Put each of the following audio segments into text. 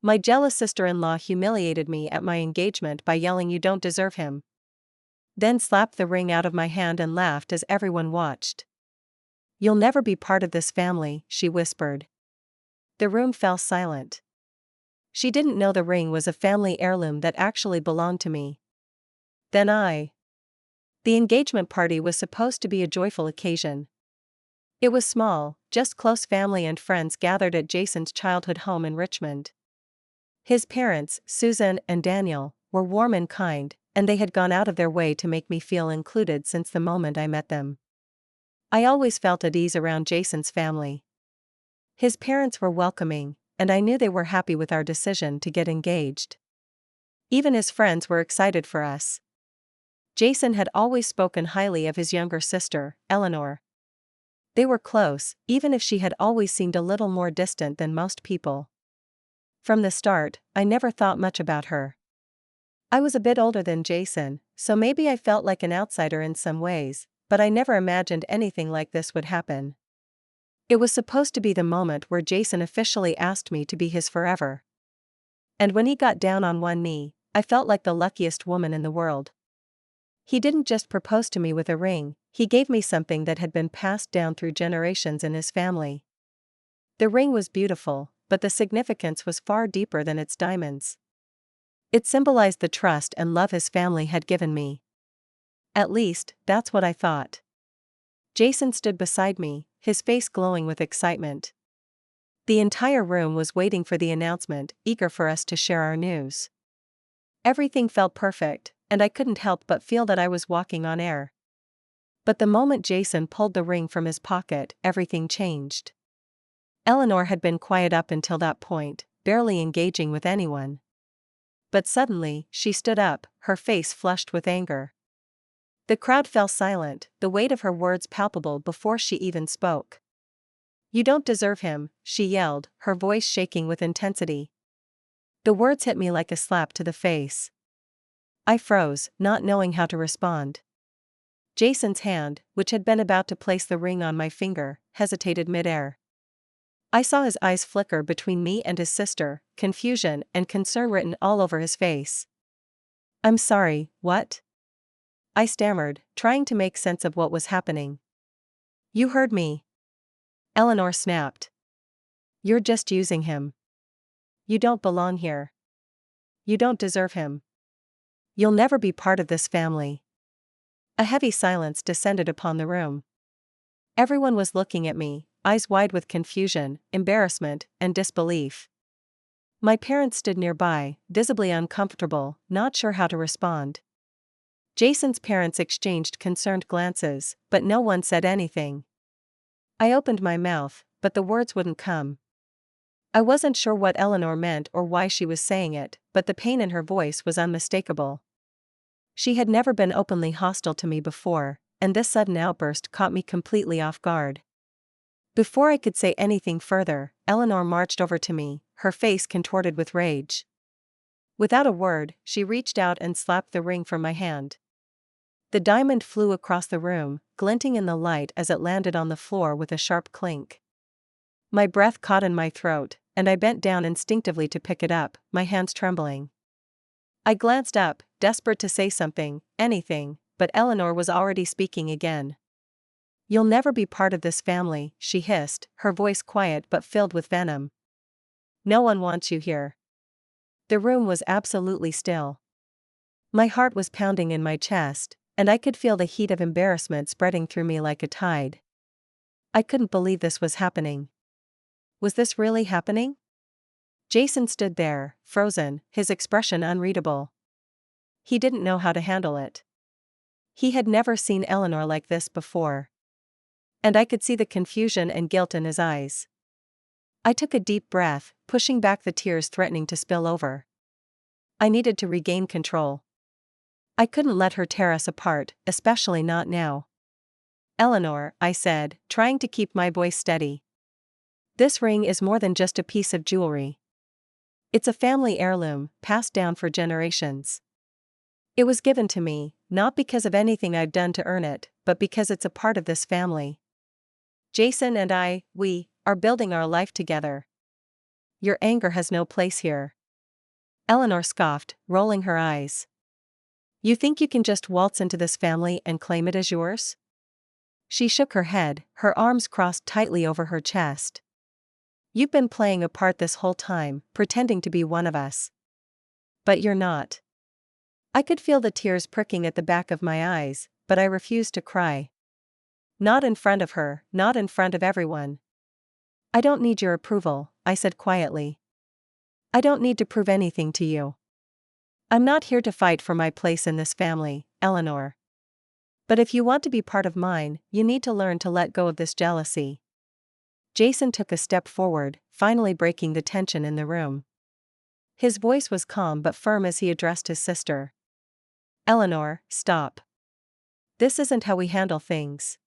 My jealous sister-in-law humiliated me at my engagement by yelling, "You don't deserve him." Then slapped the ring out of my hand and laughed as everyone watched. "You'll never be part of this family," she whispered. The room fell silent. She didn't know the ring was a family heirloom that actually belonged to me. The engagement party was supposed to be a joyful occasion. It was small, just close family and friends gathered at Jason's childhood home in Richmond. His parents, Susan and Daniel, were warm and kind, and they had gone out of their way to make me feel included since the moment I met them. I always felt at ease around Jason's family. His parents were welcoming, and I knew they were happy with our decision to get engaged. Even his friends were excited for us. Jason had always spoken highly of his younger sister, Eleanor. They were close, even if she had always seemed a little more distant than most people. From the start, I never thought much about her. I was a bit older than Jason, so maybe I felt like an outsider in some ways, but I never imagined anything like this would happen. It was supposed to be the moment where Jason officially asked me to be his forever. And when he got down on one knee, I felt like the luckiest woman in the world. He didn't just propose to me with a ring, he gave me something that had been passed down through generations in his family. The ring was beautiful, but the significance was far deeper than its diamonds. It symbolized the trust and love his family had given me. At least, that's what I thought. Jason stood beside me, his face glowing with excitement. The entire room was waiting for the announcement, eager for us to share our news. Everything felt perfect, and I couldn't help but feel that I was walking on air. But the moment Jason pulled the ring from his pocket, everything changed. Eleanor had been quiet up until that point, barely engaging with anyone. But suddenly, she stood up, her face flushed with anger. The crowd fell silent, the weight of her words palpable before she even spoke. "You don't deserve him," she yelled, her voice shaking with intensity. The words hit me like a slap to the face. I froze, not knowing how to respond. Jason's hand, which had been about to place the ring on my finger, hesitated midair. I saw his eyes flicker between me and his sister, confusion and concern written all over his face. "I'm sorry, what?" I stammered, trying to make sense of what was happening. "You heard me," Eleanor snapped. "You're just using him. You don't belong here. You don't deserve him. You'll never be part of this family." A heavy silence descended upon the room. Everyone was looking at me, eyes wide with confusion, embarrassment, and disbelief. My parents stood nearby, visibly uncomfortable, not sure how to respond. Jason's parents exchanged concerned glances, but no one said anything. I opened my mouth, but the words wouldn't come. I wasn't sure what Eleanor meant or why she was saying it, but the pain in her voice was unmistakable. She had never been openly hostile to me before, and this sudden outburst caught me completely off guard. Before I could say anything further, Eleanor marched over to me, her face contorted with rage. Without a word, she reached out and slapped the ring from my hand. The diamond flew across the room, glinting in the light as it landed on the floor with a sharp clink. My breath caught in my throat, and I bent down instinctively to pick it up, my hands trembling. I glanced up, desperate to say something, anything, but Eleanor was already speaking again. "You'll never be part of this family," she hissed, her voice quiet but filled with venom. "No one wants you here." The room was absolutely still. My heart was pounding in my chest, and I could feel the heat of embarrassment spreading through me like a tide. I couldn't believe this was happening. Was this really happening? Jason stood there, frozen, his expression unreadable. He didn't know how to handle it. He had never seen Eleanor like this before. And I could see the confusion and guilt in his eyes. I took a deep breath, pushing back the tears threatening to spill over. I needed to regain control. I couldn't let her tear us apart, especially not now. "Eleanor," I said, trying to keep my voice steady. "This ring is more than just a piece of jewelry. It's a family heirloom, passed down for generations. It was given to me, not because of anything I've done to earn it, but because it's a part of this family. Jason and we are building our life together." Your anger has no place here. Eleanor scoffed, rolling her eyes. You think you can just waltz into this family and claim it as yours? She shook her head, her arms crossed tightly over her chest. You've been playing a part this whole time, pretending to be one of us. But you're not. I could feel the tears pricking at the back of my eyes, but I refused to cry. Not in front of her, not in front of everyone. I don't need your approval, I said quietly. I don't need to prove anything to you. I'm not here to fight for my place in this family, Eleanor. But if you want to be part of mine, you need to learn to let go of this jealousy. Jason took a step forward, finally breaking the tension in the room. His voice was calm but firm as he addressed his sister. Eleanor, stop. This isn't how we handle things.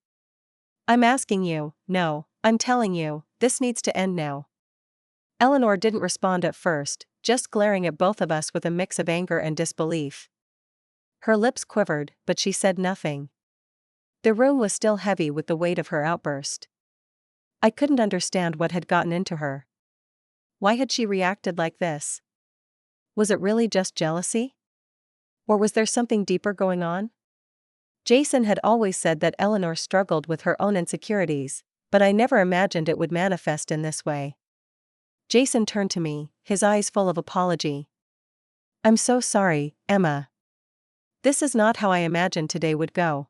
I'm asking you, no, I'm telling you, this needs to end now. Eleanor didn't respond at first, just glaring at both of us with a mix of anger and disbelief. Her lips quivered, but she said nothing. The room was still heavy with the weight of her outburst. I couldn't understand what had gotten into her. Why had she reacted like this? Was it really just jealousy? Or was there something deeper going on? Jason had always said that Eleanor struggled with her own insecurities, but I never imagined it would manifest in this way. Jason turned to me, his eyes full of apology. I'm so sorry, Emma. This is not how I imagined today would go.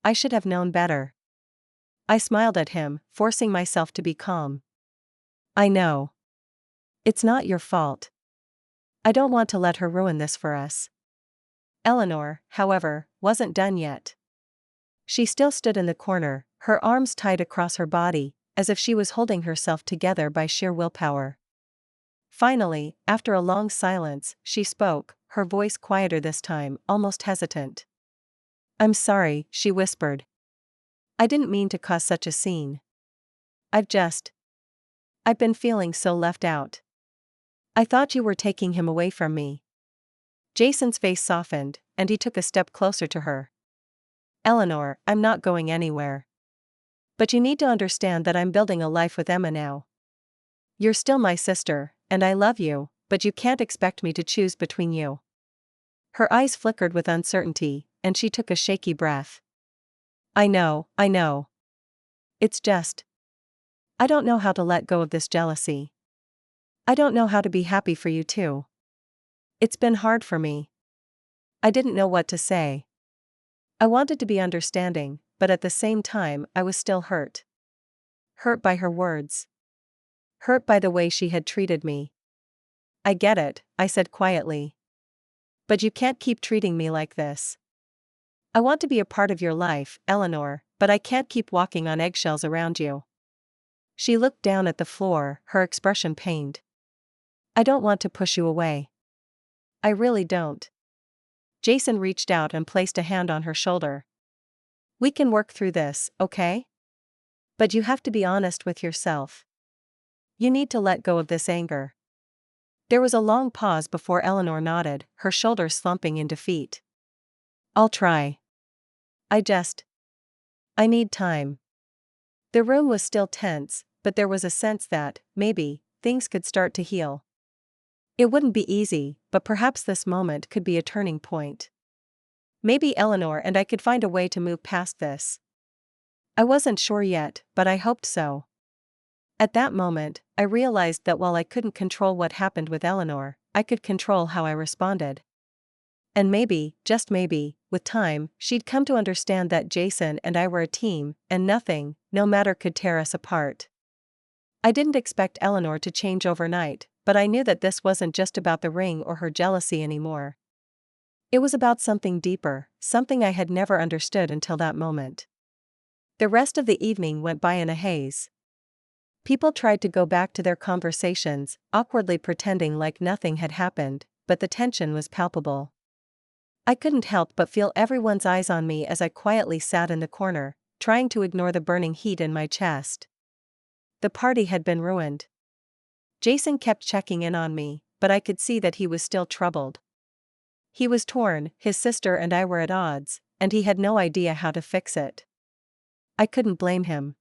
I should have known better. I smiled at him, forcing myself to be calm. I know. It's not your fault. I don't want to let her ruin this for us. Eleanor, however, wasn't done yet. She still stood in the corner, her arms tied across her body, as if she was holding herself together by sheer willpower. Finally, after a long silence, she spoke, her voice quieter this time, almost hesitant. I'm sorry, she whispered. I didn't mean to cause such a scene. I've been feeling so left out. I thought you were taking him away from me. Jason's face softened, and he took a step closer to her. Eleanor, I'm not going anywhere. But you need to understand that I'm building a life with Emma now. You're still my sister, and I love you, but you can't expect me to choose between you. Her eyes flickered with uncertainty, and she took a shaky breath. I know. It's just. I don't know how to let go of this jealousy. I don't know how to be happy for you too. It's been hard for me. I didn't know what to say. I wanted to be understanding, but at the same time I was still hurt. Hurt by her words. Hurt by the way she had treated me. I get it, I said quietly. But you can't keep treating me like this. I want to be a part of your life, Eleanor, but I can't keep walking on eggshells around you. She looked down at the floor, her expression pained. I don't want to push you away. I really don't. Jason reached out and placed a hand on her shoulder. We can work through this, okay? But you have to be honest with yourself. You need to let go of this anger. There was a long pause before Eleanor nodded, her shoulders slumping in defeat. I'll try. I need time. The room was still tense, but there was a sense that, maybe, things could start to heal. It wouldn't be easy, but perhaps this moment could be a turning point. Maybe Eleanor and I could find a way to move past this. I wasn't sure yet, but I hoped so. At that moment, I realized that while I couldn't control what happened with Eleanor, I could control how I responded. And maybe, just maybe, with time, she'd come to understand that Jason and I were a team, and nothing, no matter, could tear us apart. I didn't expect Eleanor to change overnight, but I knew that this wasn't just about the ring or her jealousy anymore. It was about something deeper, something I had never understood until that moment. The rest of the evening went by in a haze. People tried to go back to their conversations, awkwardly pretending like nothing had happened, but the tension was palpable. I couldn't help but feel everyone's eyes on me as I quietly sat in the corner, trying to ignore the burning heat in my chest. The party had been ruined. Jason kept checking in on me, but I could see that he was still troubled. He was torn, his sister and I were at odds, and he had no idea how to fix it. I couldn't blame him.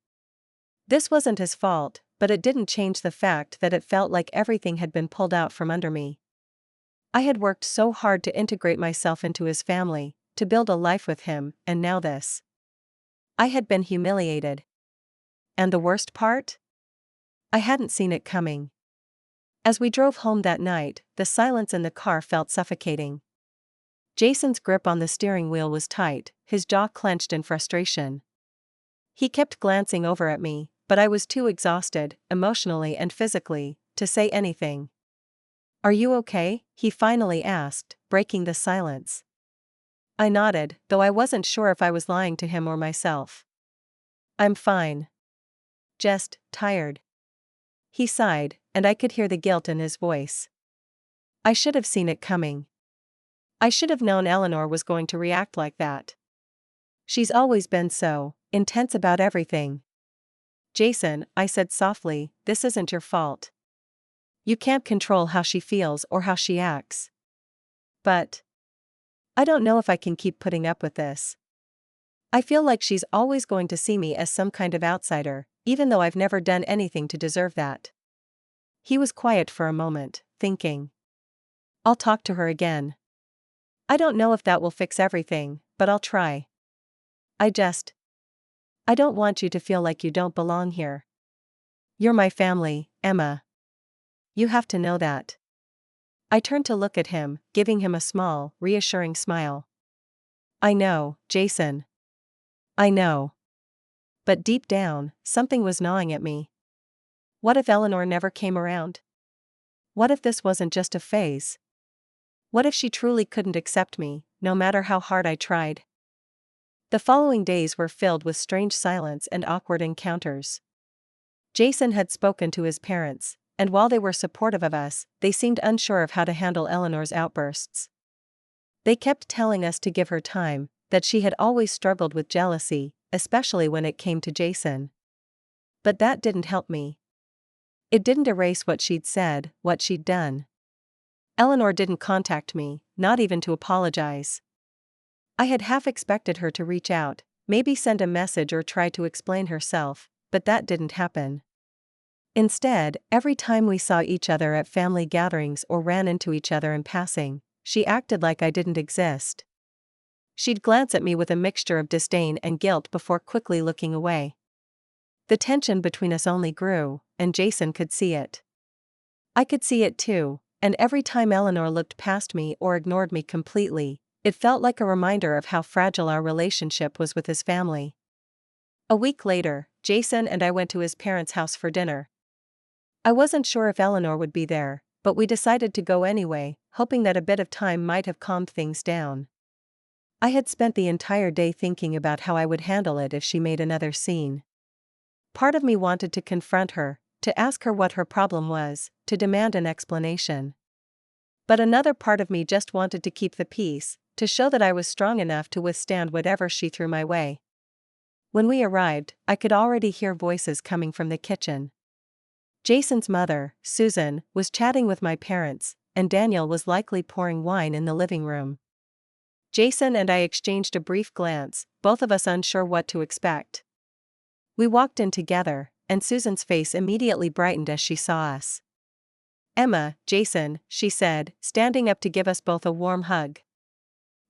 This wasn't his fault, but it didn't change the fact that it felt like everything had been pulled out from under me. I had worked so hard to integrate myself into his family, to build a life with him, and now this. I had been humiliated. And the worst part? I hadn't seen it coming. As we drove home that night, the silence in the car felt suffocating. Jason's grip on the steering wheel was tight, his jaw clenched in frustration. He kept glancing over at me, but I was too exhausted, emotionally and physically, to say anything. "Are you okay?" he finally asked, breaking the silence. I nodded, though I wasn't sure if I was lying to him or myself. "I'm fine. Just tired." He sighed, and I could hear the guilt in his voice. I should have seen it coming. I should have known Eleanor was going to react like that. She's always been so intense about everything. "Jason," I said softly, "this isn't your fault. You can't control how she feels or how she acts. But I don't know if I can keep putting up with this. I feel like she's always going to see me as some kind of outsider, even though I've never done anything to deserve that." He was quiet for a moment, thinking. "I'll talk to her again. I don't know if that will fix everything, but I'll try. I don't want you to feel like you don't belong here. You're my family, Emma. You have to know that." I turned to look at him, giving him a small, reassuring smile. "I know, Jason. I know." But deep down, something was gnawing at me. What if Eleanor never came around? What if this wasn't just a phase? What if she truly couldn't accept me, no matter how hard I tried? The following days were filled with strange silence and awkward encounters. Jason had spoken to his parents, and while they were supportive of us, they seemed unsure of how to handle Eleanor's outbursts. They kept telling us to give her time, that she had always struggled with jealousy, especially when it came to Jason. But that didn't help me. It didn't erase what she'd said, what she'd done. Eleanor didn't contact me, not even to apologize. I had half expected her to reach out, maybe send a message or try to explain herself, but that didn't happen. Instead, every time we saw each other at family gatherings or ran into each other in passing, she acted like I didn't exist. She'd glance at me with a mixture of disdain and guilt before quickly looking away. The tension between us only grew, and Jason could see it. I could see it too, and every time Eleanor looked past me or ignored me completely, it felt like a reminder of how fragile our relationship was with his family. A week later, Jason and I went to his parents' house for dinner. I wasn't sure if Eleanor would be there, but we decided to go anyway, hoping that a bit of time might have calmed things down. I had spent the entire day thinking about how I would handle it if she made another scene. Part of me wanted to confront her, to ask her what her problem was, to demand an explanation. But another part of me just wanted to keep the peace, to show that I was strong enough to withstand whatever she threw my way. When we arrived, I could already hear voices coming from the kitchen. Jason's mother, Susan, was chatting with my parents, and Daniel was likely pouring wine in the living room. Jason and I exchanged a brief glance, both of us unsure what to expect. We walked in together, and Susan's face immediately brightened as she saw us. "Emma, Jason," she said, standing up to give us both a warm hug.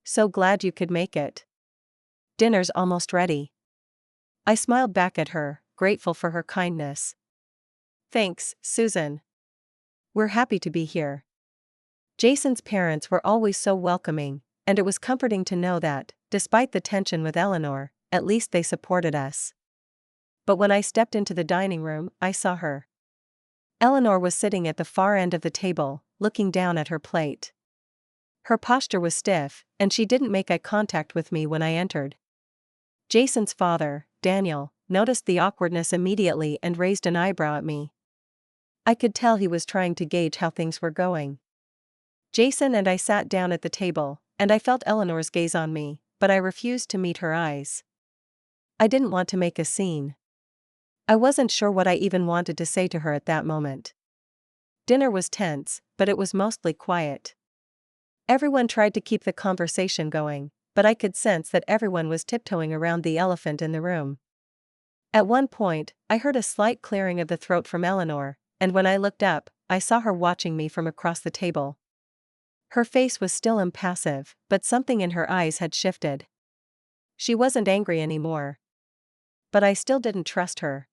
"So glad you could make it. Dinner's almost ready." I smiled back at her, grateful for her kindness. "Thanks, Susan. We're happy to be here." Jason's parents were always so welcoming, and it was comforting to know that, despite the tension with Eleanor, at least they supported us. But when I stepped into the dining room, I saw her. Eleanor was sitting at the far end of the table, looking down at her plate. Her posture was stiff, and she didn't make eye contact with me when I entered. Jason's father, Daniel, noticed the awkwardness immediately and raised an eyebrow at me. I could tell he was trying to gauge how things were going. Jason and I sat down at the table, and I felt Eleanor's gaze on me, but I refused to meet her eyes. I didn't want to make a scene. I wasn't sure what I even wanted to say to her at that moment. Dinner was tense, but it was mostly quiet. Everyone tried to keep the conversation going, but I could sense that everyone was tiptoeing around the elephant in the room. At one point, I heard a slight clearing of the throat from Eleanor, and when I looked up, I saw her watching me from across the table. Her face was still impassive, but something in her eyes had shifted. She wasn't angry anymore. But I still didn't trust her.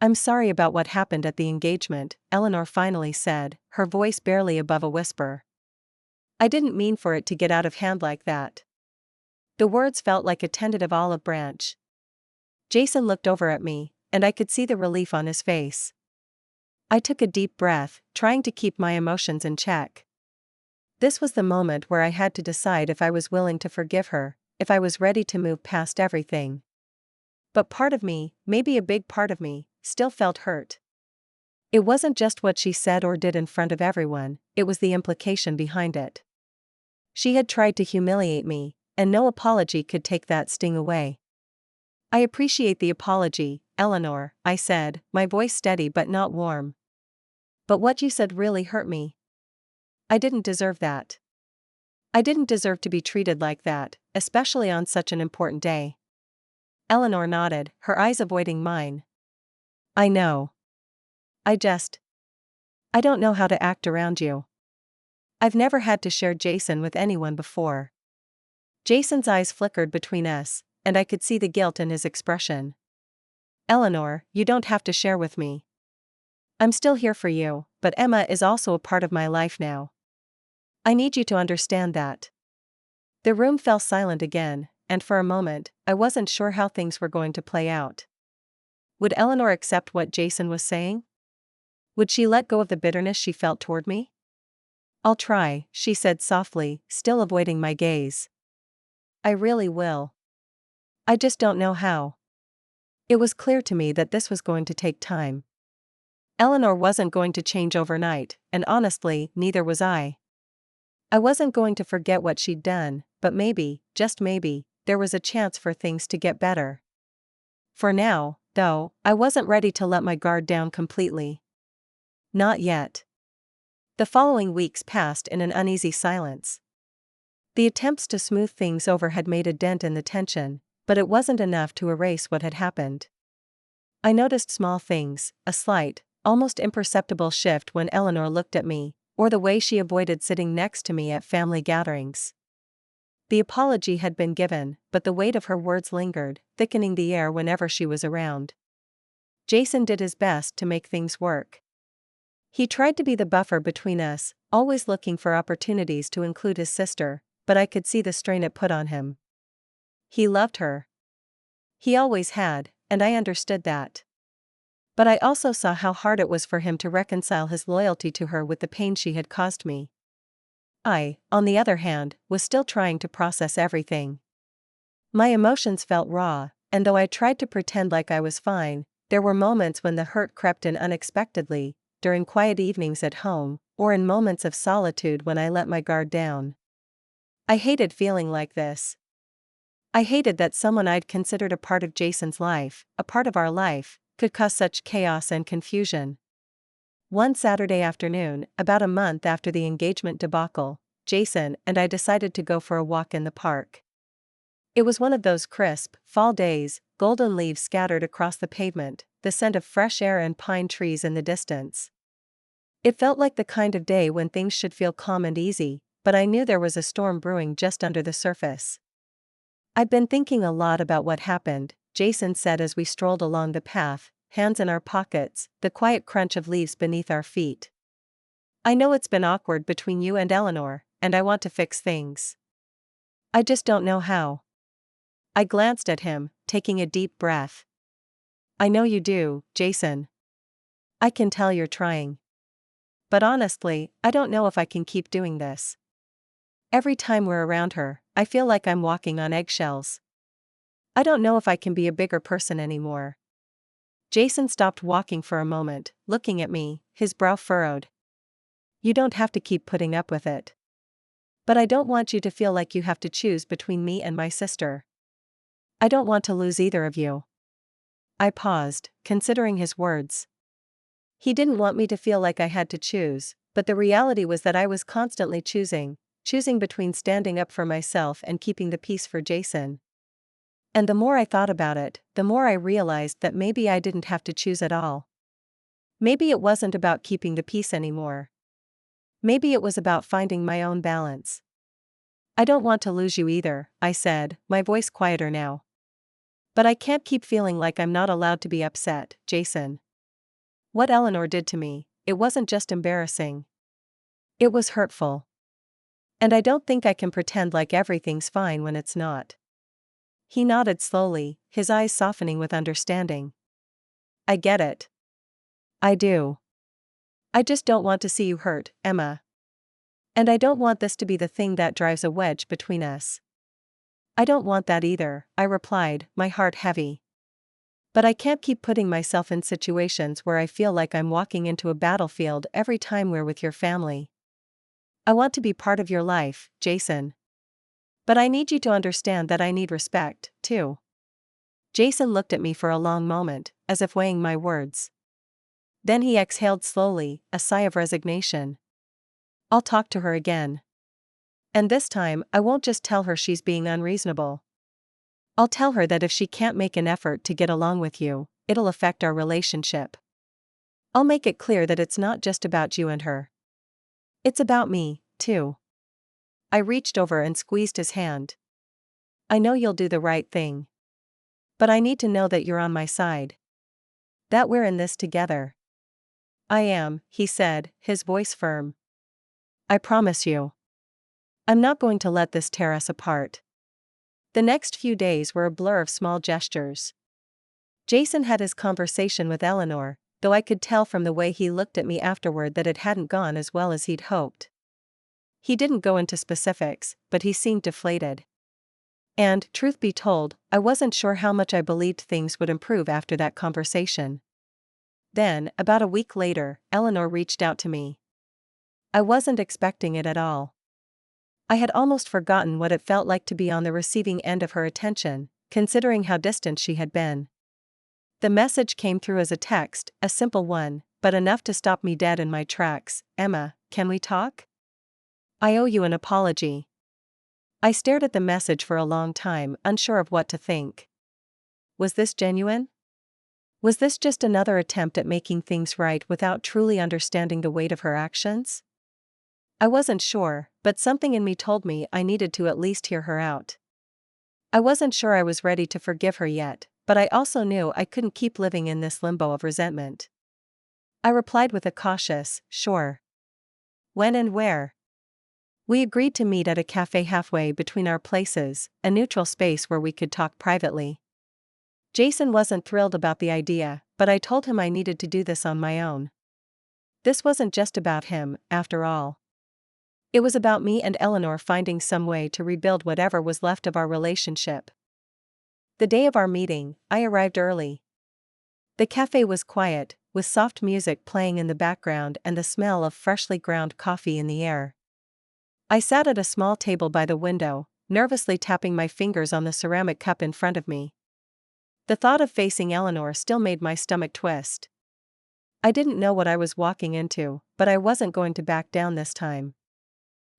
"I'm sorry about what happened at the engagement," Eleanor finally said, her voice barely above a whisper. "I didn't mean for it to get out of hand like that." The words felt like a tentative olive branch. Jason looked over at me, and I could see the relief on his face. I took a deep breath, trying to keep my emotions in check. This was the moment where I had to decide if I was willing to forgive her, if I was ready to move past everything. But part of me, maybe a big part of me, still felt hurt. It wasn't just what she said or did in front of everyone, it was the implication behind it. She had tried to humiliate me, and no apology could take that sting away. "I appreciate the apology, Eleanor," I said, my voice steady but not warm. "But what you said really hurt me. I didn't deserve that. I didn't deserve to be treated like that, especially on such an important day." Eleanor nodded, her eyes avoiding mine. "I know. I don't know how to act around you. I've never had to share Jason with anyone before." Jason's eyes flickered between us, and I could see the guilt in his expression. "Eleanor, you don't have to share with me. I'm still here for you, but Emma is also a part of my life now. I need you to understand that." The room fell silent again, and for a moment, I wasn't sure how things were going to play out. Would Eleanor accept what Jason was saying? Would she let go of the bitterness she felt toward me? "I'll try," she said softly, still avoiding my gaze. "I really will. I just don't know how." It was clear to me that this was going to take time. Eleanor wasn't going to change overnight, and honestly, neither was I. I wasn't going to forget what she'd done, but maybe, just maybe, there was a chance for things to get better. For now, though, I wasn't ready to let my guard down completely. Not yet. The following weeks passed in an uneasy silence. The attempts to smooth things over had made a dent in the tension, but it wasn't enough to erase what had happened. I noticed small things, a slight, almost imperceptible shift when Eleanor looked at me, or the way she avoided sitting next to me at family gatherings. The apology had been given, but the weight of her words lingered, thickening the air whenever she was around. Jason did his best to make things work. He tried to be the buffer between us, always looking for opportunities to include his sister, but I could see the strain it put on him. He loved her. He always had, and I understood that. But I also saw how hard it was for him to reconcile his loyalty to her with the pain she had caused me. I, on the other hand, was still trying to process everything. My emotions felt raw, and though I tried to pretend like I was fine, there were moments when the hurt crept in unexpectedly, during quiet evenings at home, or in moments of solitude when I let my guard down. I hated feeling like this. I hated that someone I'd considered a part of Jason's life, a part of our life, could cause such chaos and confusion. One Saturday afternoon, about a month after the engagement debacle, Jason and I decided to go for a walk in the park. It was one of those crisp, fall days, golden leaves scattered across the pavement, the scent of fresh air and pine trees in the distance. It felt like the kind of day when things should feel calm and easy, but I knew there was a storm brewing just under the surface. "I've been thinking a lot about what happened," Jason said as we strolled along the path, hands in our pockets, the quiet crunch of leaves beneath our feet. "I know it's been awkward between you and Eleanor, and I want to fix things. I just don't know how." I glanced at him, taking a deep breath. "I know you do, Jason. I can tell you're trying. But honestly, I don't know if I can keep doing this. Every time we're around her, I feel like I'm walking on eggshells. I don't know if I can be a bigger person anymore." Jason stopped walking for a moment, looking at me, his brow furrowed. "You don't have to keep putting up with it. But I don't want you to feel like you have to choose between me and my sister. I don't want to lose either of you." I paused, considering his words. He didn't want me to feel like I had to choose, but the reality was that I was constantly choosing between standing up for myself and keeping the peace for Jason. And the more I thought about it, the more I realized that maybe I didn't have to choose at all. Maybe it wasn't about keeping the peace anymore. Maybe it was about finding my own balance. I don't want to lose you either, I said, my voice quieter now. But I can't keep feeling like I'm not allowed to be upset, Jason. What Eleanor did to me, it wasn't just embarrassing. It was hurtful. And I don't think I can pretend like everything's fine when it's not. He nodded slowly, his eyes softening with understanding. I get it. I do. I just don't want to see you hurt, Emma. And I don't want this to be the thing that drives a wedge between us. I don't want that either, I replied, my heart heavy. But I can't keep putting myself in situations where I feel like I'm walking into a battlefield every time we're with your family. I want to be part of your life, Jason. But I need you to understand that I need respect, too. Jason looked at me for a long moment, as if weighing my words. Then he exhaled slowly, a sigh of resignation. I'll talk to her again. And this time, I won't just tell her she's being unreasonable. I'll tell her that if she can't make an effort to get along with you, it'll affect our relationship. I'll make it clear that it's not just about you and her. It's about me, too. I reached over and squeezed his hand. I know you'll do the right thing. But I need to know that you're on my side. That we're in this together. I am, he said, his voice firm. I promise you. I'm not going to let this tear us apart. The next few days were a blur of small gestures. Jason had his conversation with Eleanor, though I could tell from the way he looked at me afterward that it hadn't gone as well as he'd hoped. He didn't go into specifics, but he seemed deflated. And, truth be told, I wasn't sure how much I believed things would improve after that conversation. Then, about a week later, Eleanor reached out to me. I wasn't expecting it at all. I had almost forgotten what it felt like to be on the receiving end of her attention, considering how distant she had been. The message came through as a text, a simple one, but enough to stop me dead in my tracks. Emma, can we talk? I owe you an apology. I stared at the message for a long time, unsure of what to think. Was this genuine? Was this just another attempt at making things right without truly understanding the weight of her actions? I wasn't sure, but something in me told me I needed to at least hear her out. I wasn't sure I was ready to forgive her yet, but I also knew I couldn't keep living in this limbo of resentment. I replied with a cautious, sure. When and where? We agreed to meet at a cafe halfway between our places, a neutral space where we could talk privately. Jason wasn't thrilled about the idea, but I told him I needed to do this on my own. This wasn't just about him, after all. It was about me and Eleanor finding some way to rebuild whatever was left of our relationship. The day of our meeting, I arrived early. The cafe was quiet, with soft music playing in the background and the smell of freshly ground coffee in the air. I sat at a small table by the window, nervously tapping my fingers on the ceramic cup in front of me. The thought of facing Eleanor still made my stomach twist. I didn't know what I was walking into, but I wasn't going to back down this time.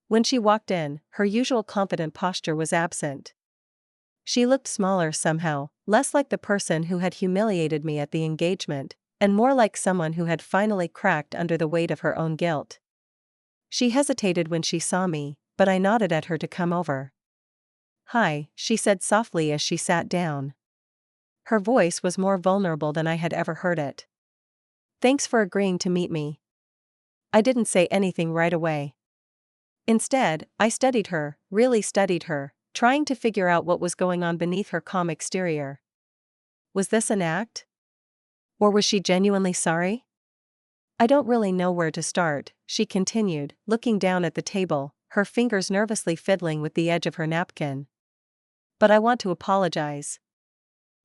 When she walked in, her usual confident posture was absent. She looked smaller somehow, less like the person who had humiliated me at the engagement, and more like someone who had finally cracked under the weight of her own guilt. She hesitated when she saw me, but I nodded at her to come over. Hi, she said softly as she sat down. Her voice was more vulnerable than I had ever heard it. Thanks for agreeing to meet me. I didn't say anything right away. Instead, I studied her, really studied her, trying to figure out what was going on beneath her calm exterior. Was this an act? Or was she genuinely sorry? I don't really know where to start, she continued, looking down at the table, her fingers nervously fiddling with the edge of her napkin. But I want to apologize.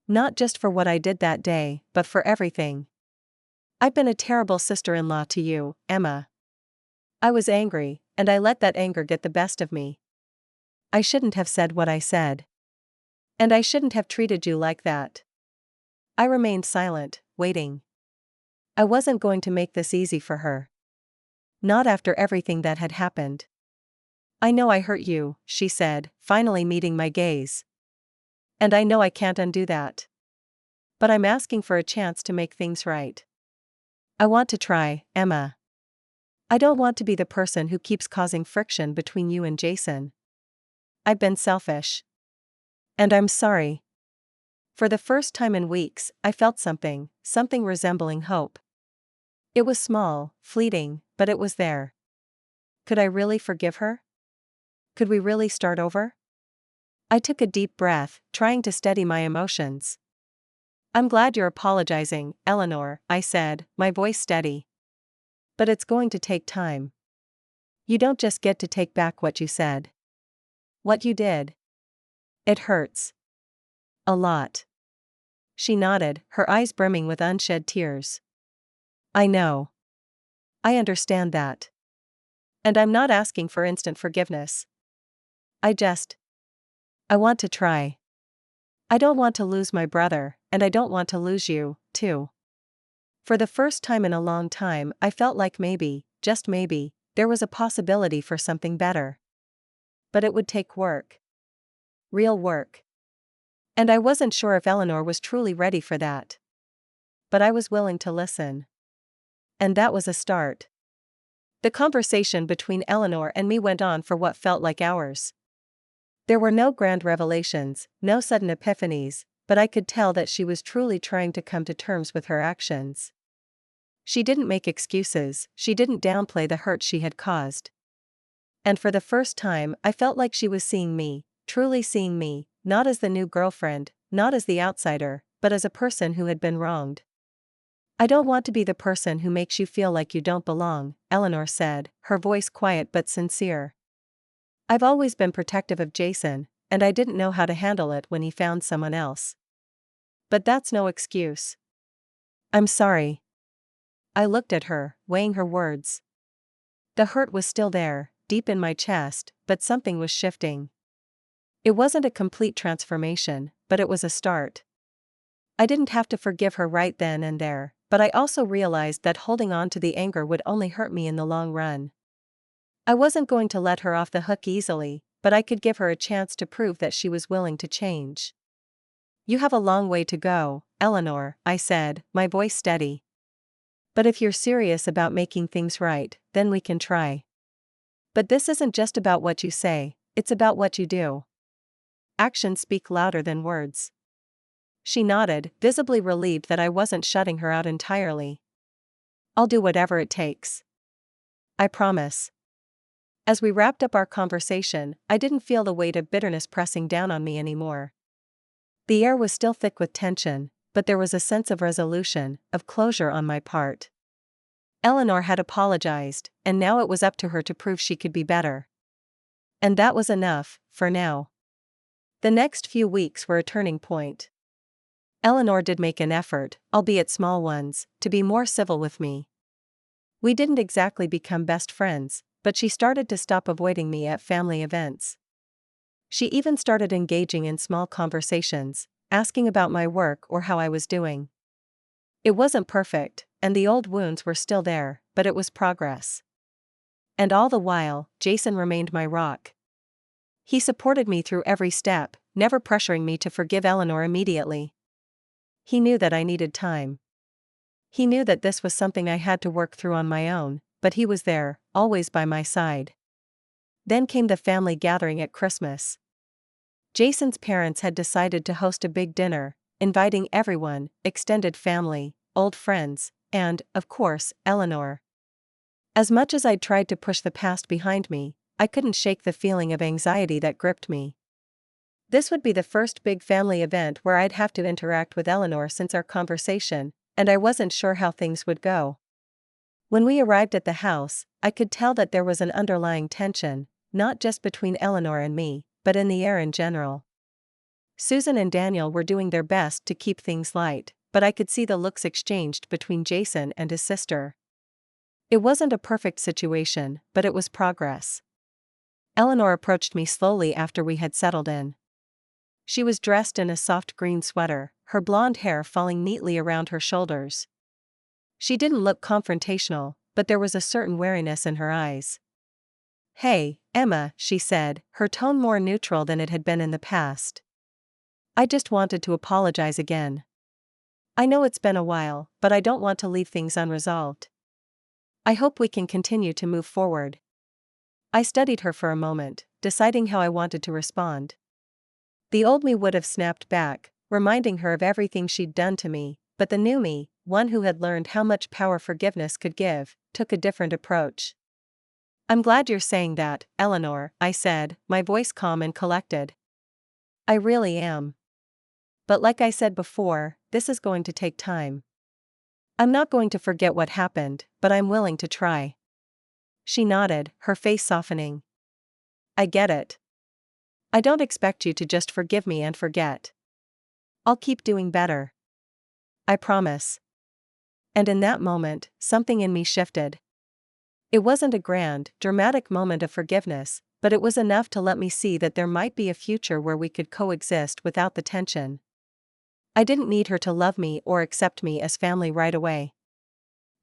Not just for what I did that day, but for everything. I've been a terrible sister-in-law to you, Emma. I was angry, and I let that anger get the best of me. I shouldn't have said what I said. And I shouldn't have treated you like that. I remained silent, waiting. I wasn't going to make this easy for her. Not after everything that had happened. I know I hurt you, she said, finally meeting my gaze. And I know I can't undo that. But I'm asking for a chance to make things right. I want to try, Emma. I don't want to be the person who keeps causing friction between you and Jason. I've been selfish. And I'm sorry. For the first time in weeks, I felt something resembling hope. It was small, fleeting, but it was there. Could I really forgive her? Could we really start over? I took a deep breath, trying to steady my emotions. I'm glad you're apologizing, Eleanor, I said, my voice steady. But it's going to take time. You don't just get to take back what you said. What you did. It hurts. A lot. She nodded, her eyes brimming with unshed tears. I know. I understand that. And I'm not asking for instant forgiveness. I want to try. I don't want to lose my brother, and I don't want to lose you, too. For the first time in a long time, I felt like maybe, just maybe, there was a possibility for something better. But it would take work. Real work. And I wasn't sure if Eleanor was truly ready for that. But I was willing to listen. And that was a start. The conversation between Eleanor and me went on for what felt like hours. There were no grand revelations, no sudden epiphanies, but I could tell that she was truly trying to come to terms with her actions. She didn't make excuses, she didn't downplay the hurt she had caused. And for the first time, I felt like she was seeing me, truly seeing me, not as the new girlfriend, not as the outsider, but as a person who had been wronged. I don't want to be the person who makes you feel like you don't belong, Eleanor said, her voice quiet but sincere. I've always been protective of Jason, and I didn't know how to handle it when he found someone else. But that's no excuse. I'm sorry. I looked at her, weighing her words. The hurt was still there, deep in my chest, but something was shifting. It wasn't a complete transformation, but it was a start. I didn't have to forgive her right then and there, but I also realized that holding on to the anger would only hurt me in the long run. I wasn't going to let her off the hook easily, but I could give her a chance to prove that she was willing to change. You have a long way to go, Eleanor, I said, my voice steady. But if you're serious about making things right, then we can try. But this isn't just about what you say, it's about what you do. Actions speak louder than words. She nodded, visibly relieved that I wasn't shutting her out entirely. I'll do whatever it takes. I promise. As we wrapped up our conversation, I didn't feel the weight of bitterness pressing down on me anymore. The air was still thick with tension, but there was a sense of resolution, of closure on my part. Eleanor had apologized, and now it was up to her to prove she could be better. And that was enough, for now. The next few weeks were a turning point. Eleanor did make an effort, albeit small ones, to be more civil with me. We didn't exactly become best friends, but she started to stop avoiding me at family events. She even started engaging in small conversations, asking about my work or how I was doing. It wasn't perfect, and the old wounds were still there, but it was progress. And all the while, Jason remained my rock. He supported me through every step, never pressuring me to forgive Eleanor immediately. He knew that I needed time. He knew that this was something I had to work through on my own, but he was there, always by my side. Then came the family gathering at Christmas. Jason's parents had decided to host a big dinner, inviting everyone, extended family, old friends, and, of course, Eleanor. As much as I'd tried to push the past behind me, I couldn't shake the feeling of anxiety that gripped me. This would be the first big family event where I'd have to interact with Eleanor since our conversation, and I wasn't sure how things would go. When we arrived at the house, I could tell that there was an underlying tension, not just between Eleanor and me, but in the air in general. Susan and Daniel were doing their best to keep things light, but I could see the looks exchanged between Jason and his sister. It wasn't a perfect situation, but it was progress. Eleanor approached me slowly after we had settled in. She was dressed in a soft green sweater, her blonde hair falling neatly around her shoulders. She didn't look confrontational, but there was a certain wariness in her eyes. "Hey, Emma," she said, her tone more neutral than it had been in the past. I just wanted to apologize again. I know it's been a while, but I don't want to leave things unresolved. I hope we can continue to move forward. I studied her for a moment, deciding how I wanted to respond. The old me would have snapped back, reminding her of everything she'd done to me, but the new me, one who had learned how much power forgiveness could give, took a different approach. I'm glad you're saying that, Eleanor, I said, my voice calm and collected. I really am. But like I said before, this is going to take time. I'm not going to forget what happened, but I'm willing to try. She nodded, her face softening. I get it. I don't expect you to just forgive me and forget. I'll keep doing better. I promise. And in that moment, something in me shifted. It wasn't a grand, dramatic moment of forgiveness, but it was enough to let me see that there might be a future where we could coexist without the tension. I didn't need her to love me or accept me as family right away.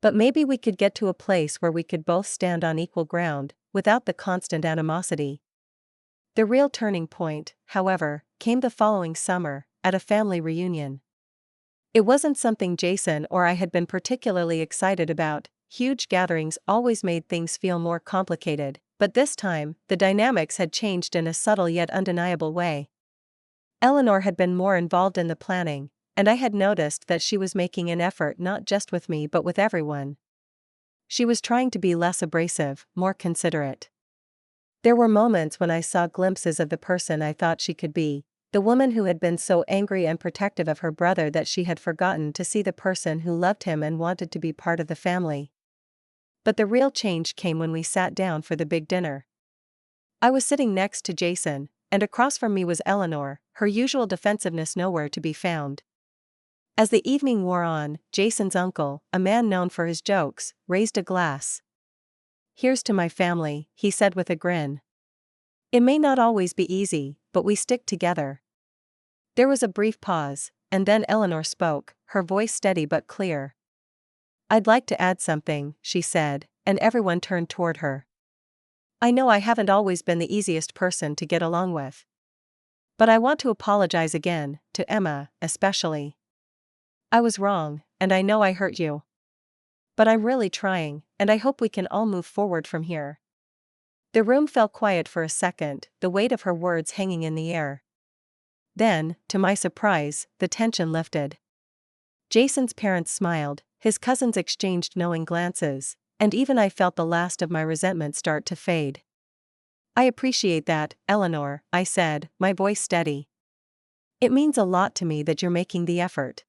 But maybe we could get to a place where we could both stand on equal ground, without the constant animosity. The real turning point, however, came the following summer, at a family reunion. It wasn't something Jason or I had been particularly excited about. Huge gatherings always made things feel more complicated, but this time, the dynamics had changed in a subtle yet undeniable way. Eleanor had been more involved in the planning, and I had noticed that she was making an effort not just with me but with everyone. She was trying to be less abrasive, more considerate. There were moments when I saw glimpses of the person I thought she could be, the woman who had been so angry and protective of her brother that she had forgotten to see the person who loved him and wanted to be part of the family. But the real change came when we sat down for the big dinner. I was sitting next to Jason, and across from me was Eleanor, her usual defensiveness nowhere to be found. As the evening wore on, Jason's uncle, a man known for his jokes, raised a glass. "Here's to my family," he said with a grin. "It may not always be easy, but we stick together." There was a brief pause, and then Eleanor spoke, her voice steady but clear. "I'd like to add something," she said, and everyone turned toward her. "I know I haven't always been the easiest person to get along with. But I want to apologize again, to Emma, especially. I was wrong, and I know I hurt you. But I'm really trying, and I hope we can all move forward from here." The room fell quiet for a second, the weight of her words hanging in the air. Then, to my surprise, the tension lifted. Jason's parents smiled, his cousins exchanged knowing glances, and even I felt the last of my resentment start to fade. "I appreciate that, Eleanor," I said, my voice steady. "It means a lot to me that you're making the effort."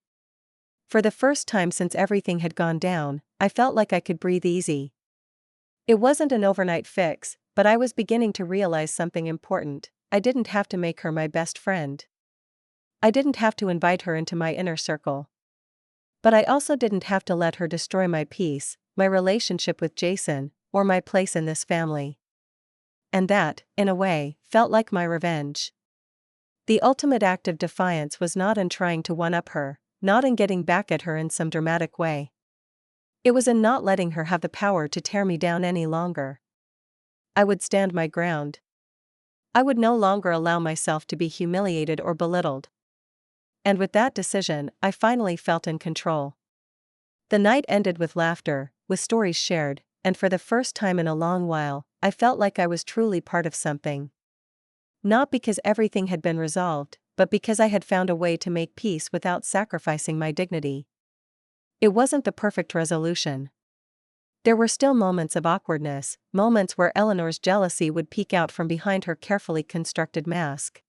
For the first time since everything had gone down, I felt like I could breathe easy. It wasn't an overnight fix, but I was beginning to realize something important. I didn't have to make her my best friend. I didn't have to invite her into my inner circle. But I also didn't have to let her destroy my peace, my relationship with Jason, or my place in this family. And that, in a way, felt like my revenge. The ultimate act of defiance was not in trying to one-up her, not in getting back at her in some dramatic way. It was in not letting her have the power to tear me down any longer. I would stand my ground. I would no longer allow myself to be humiliated or belittled. And with that decision, I finally felt in control. The night ended with laughter, with stories shared, and for the first time in a long while, I felt like I was truly part of something. Not because everything had been resolved, but because I had found a way to make peace without sacrificing my dignity. It wasn't the perfect resolution. There were still moments of awkwardness, moments where Eleanor's jealousy would peek out from behind her carefully constructed mask.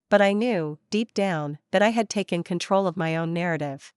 But I knew, deep down, that I had taken control of my own narrative.